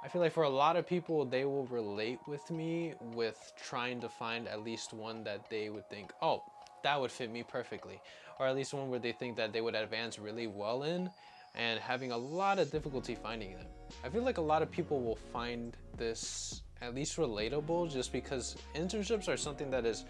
I feel like for a lot of people, they will relate with me with trying to find at least one that they would think, oh, that would fit me perfectly. Or at least one where they think that they would advance really well in, and having a lot of difficulty finding them. I feel like a lot of people will find this at least relatable just because internships are something that is,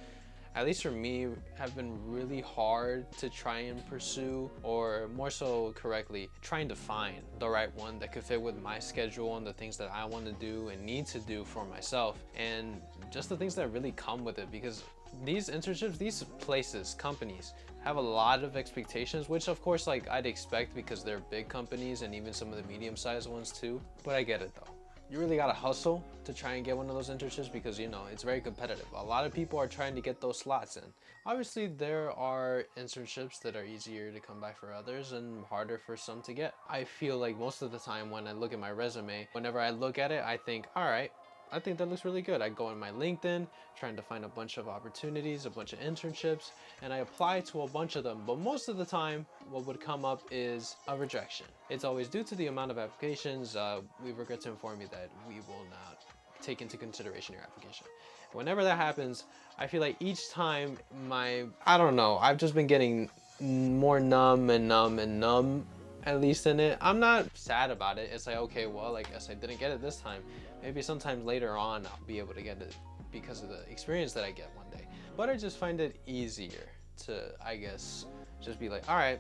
at least for me, have been really hard to try and pursue, or more so correctly, trying to find the right one that could fit with my schedule and the things that I want to do and need to do for myself, and just the things that really come with it. Because these internships, these places, companies, have a lot of expectations, which of course, like, I'd expect because they're big companies and even some of the medium-sized ones too. But I get it though. You really gotta hustle to try and get one of those internships because, you know, it's very competitive. A lot of people are trying to get those slots in. Obviously, there are internships that are easier to come by for others and harder for some to get. I feel like most of the time when I look at my resume, whenever I look at it, I think, all right, I think that looks really good. I go in my LinkedIn, trying to find a bunch of opportunities, a bunch of internships, and I apply to a bunch of them. But most of the time, what would come up is a rejection. It's always due to the amount of applications. We regret to inform you that we will not take into consideration your application. Whenever that happens, I feel like each time I don't know, I've just been getting more numb and numb and numb, at least in it. I'm not sad about it. It's like, okay, well, I guess I didn't get it this time. Maybe sometime later on I'll be able to get it because of the experience that I get one day. But I just find it easier to, I guess, just be like, all right,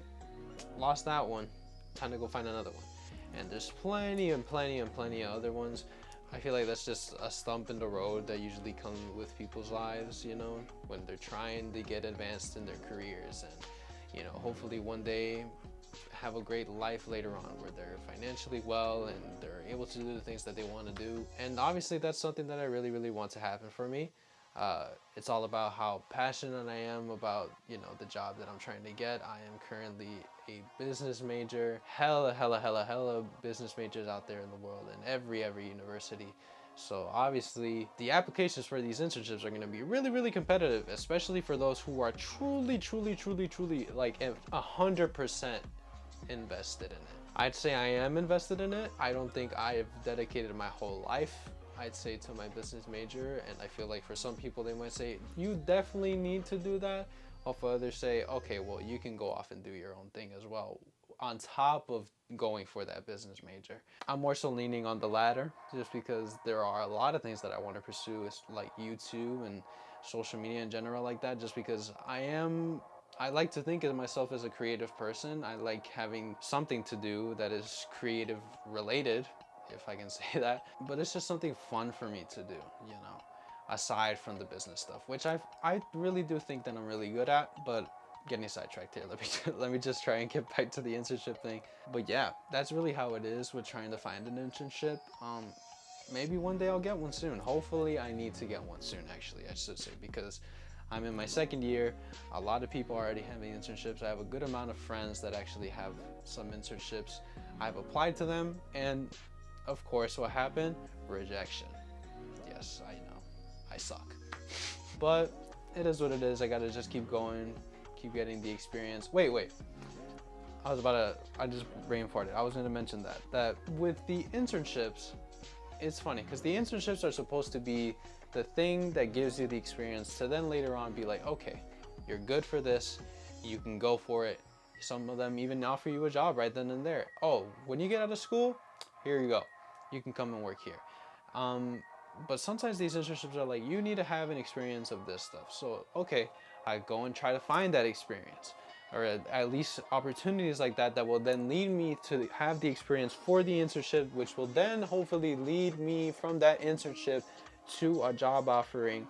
lost that one, time to go find another one. And there's plenty and plenty and plenty of other ones. I feel like that's just a stump in the road that usually comes with people's lives, you know, when they're trying to get advanced in their careers and, you know, hopefully one day have a great life later on where they're financially well and they're able to do the things that they want to do. And obviously that's something that I really, really want to happen for me. It's all about how passionate I am about, you know, the job that I'm trying to get. I am currently a business major, hella business majors out there in the world, and every university. So obviously the applications for these internships are going to be really, really competitive, especially for those who are truly like 100% invested in it. I'd say I am invested in it. I don't think I've dedicated my whole life, I'd say, to my business major, and I feel like for some people they might say you definitely need to do that, while for others say, okay, well, you can go off and do your own thing as well on top of going for that business major. I'm more so leaning on the latter just because there are a lot of things that I want to pursue, like YouTube and social media in general, like that, just because I like to think of myself as a creative person. I like having something to do that is creative related, if I can say that. But it's just something fun for me to do, you know, aside from the business stuff, which I really do think that I'm really good at. But getting sidetracked here, let me just try and get back to the internship thing. But yeah, that's really how it is with trying to find an internship. Maybe one day I'll get one soon. Hopefully I need to get one soon, actually, I should say, because I'm in my second year. A lot of people already have internships. I have a good amount of friends that actually have some internships. I've applied to them, and of course, what happened? Rejection. Yes, I know. I suck. But it is what it is. I gotta just keep going, keep getting the experience. Wait. I just brain farted. I was gonna mention that with the internships, it's funny because the internships are supposed to be the thing that gives you the experience to then later on be like, okay, you're good for this, you can go for it. Some of them even offer you a job right then and there. Oh, when you get out of school, here you go, you can come and work here. But sometimes these internships are like, you need to have an experience of this stuff. So okay, I go and try to find that experience, or at least opportunities like that will then lead me to have the experience for the internship, which will then hopefully lead me from that internship to a job offering.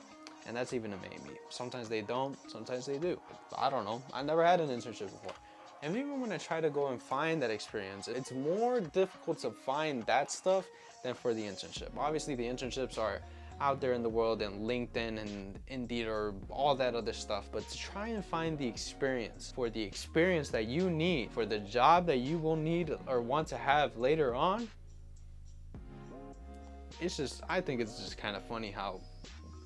And that's even a maybe. Sometimes they don't, sometimes they do. I don't know. I never had an internship before. And even when I try to go and find that experience, it's more difficult to find that stuff than for the internship. Obviously, the internships are out there in the world, and LinkedIn and Indeed or all that other stuff. But to try and find the experience, for the experience that you need, for the job that you will need or want to have later on, I think it's just kind of funny how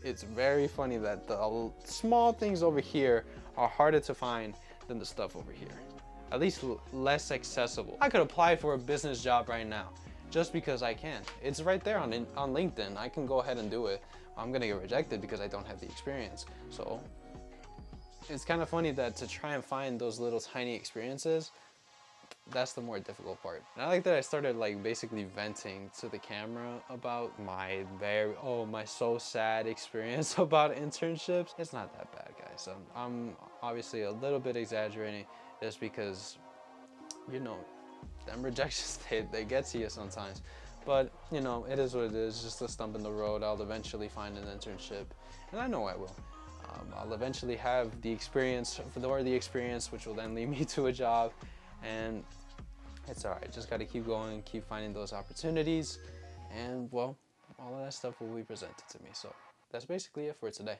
it's very funny that the small things over here are harder to find than the stuff over here. At least less accessible. I could apply for a business job right now just because I can. It's right there on LinkedIn. I can go ahead and do it. I'm gonna get rejected because I don't have the experience. So it's kind of funny that to try and find those little tiny experiences, that's the more difficult part. And I like that I started like basically venting to the camera about my my so sad experience about internships. It's not that bad, guys. I'm obviously a little bit exaggerating just because, you know, them rejections, they get to you sometimes. But, you know, it is what it is, just a stump in the road. I'll eventually find an internship, and I know I will. I'll eventually have the experience, which will then lead me to a job, and it's all right. Just got to keep going, keep finding those opportunities, and well, all of that stuff will be presented to me. So that's basically it for today.